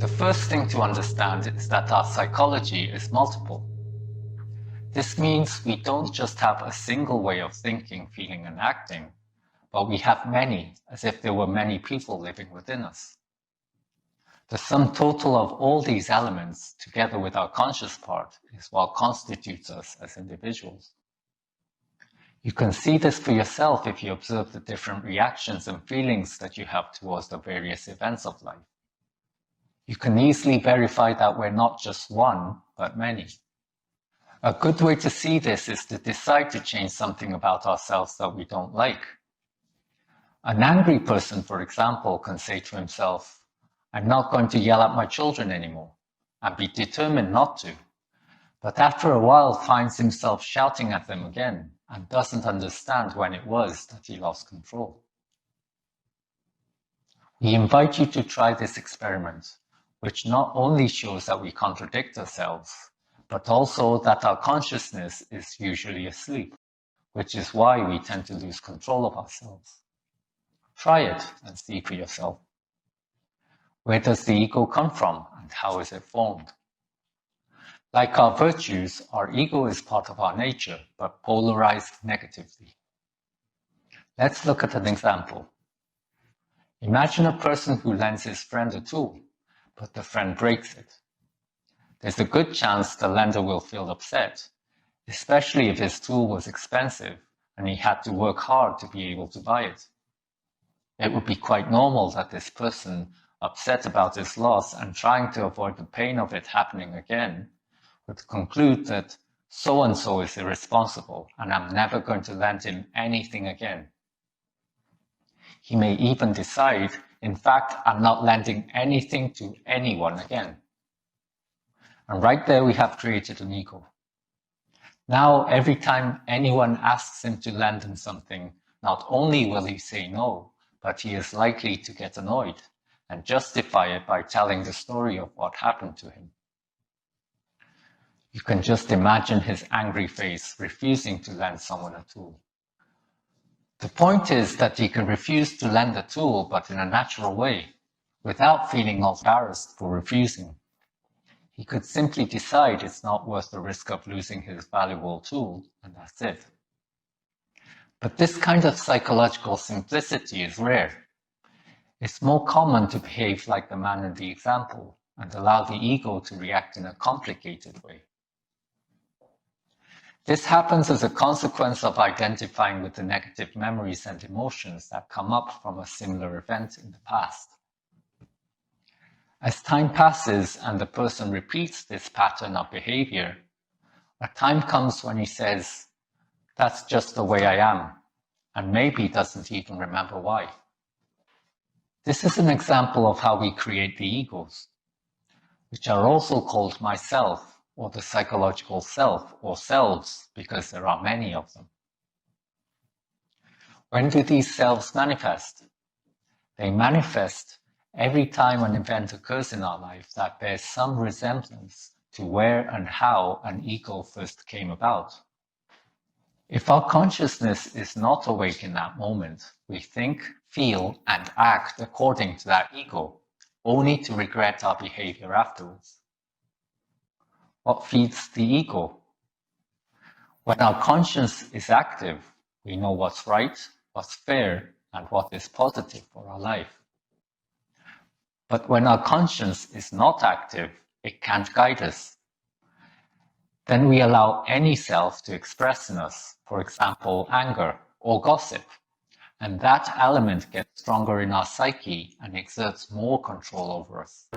The first thing to understand is that our psychology is multiple. This means we don't just have a single way of thinking, feeling, and acting, but we have many, as if there were many people living within us. The sum total of all these elements, together with our conscious part, is what constitutes us as individuals. You can see this for yourself if you observe the different reactions and feelings that you have towards the various events of life. You can easily verify that we're not just one, but many. A good way to see this is to decide to change something about ourselves that we don't like. An angry person, for example, can say to himself, "I'm not going to yell at my children anymore," and be determined not to, but after a while finds himself shouting at them again and doesn't understand when it was that he lost control. We invite you to try this experiment, which not only shows that we contradict ourselves, but also that our consciousness is usually asleep, which is why we tend to lose control of ourselves. Try it and see for yourself. Where does the ego come from and how is it formed? Like our virtues, our ego is part of our nature, but polarized negatively. Let's look at an example. Imagine a person who lends his friend a tool, but the friend breaks it. There's a good chance the lender will feel upset, especially if his tool was expensive and he had to work hard to be able to buy it. It would be quite normal that this person, upset about his loss and trying to avoid the pain of it happening again, would conclude that so-and-so is irresponsible and I'm never going to lend him anything again. He may even decide, in fact, I'm not lending anything to anyone again. And right there we have created an ego. Now, every time anyone asks him to lend him something, not only will he say no, but he is likely to get annoyed and justify it by telling the story of what happened to him. You can just imagine his angry face refusing to lend someone a tool. The point is that he can refuse to lend a tool, but in a natural way, without feeling embarrassed for refusing. He could simply decide it's not worth the risk of losing his valuable tool, and that's it. But this kind of psychological simplicity is rare. It's more common to behave like the man in the example and allow the ego to react in a complicated way. This happens as a consequence of identifying with the negative memories and emotions that come up from a similar event in the past. As time passes and the person repeats this pattern of behavior, a time comes when he says, "That's just the way I am," and maybe doesn't even remember why. This is an example of how we create the egos, which are also called myself, or the psychological self, or selves, because there are many of them. When do these selves manifest? They manifest every time an event occurs in our life that bears some resemblance to where and how an ego first came about. If our consciousness is not awake in that moment, we think, feel, and act according to that ego, only to regret our behavior afterwards. What feeds the ego? When our conscience is active, we know what's right, what's fair, and what is positive for our life. But when our conscience is not active, it can't guide us. Then we allow any self to express in us, for example, anger or gossip, and that element gets stronger in our psyche and exerts more control over us.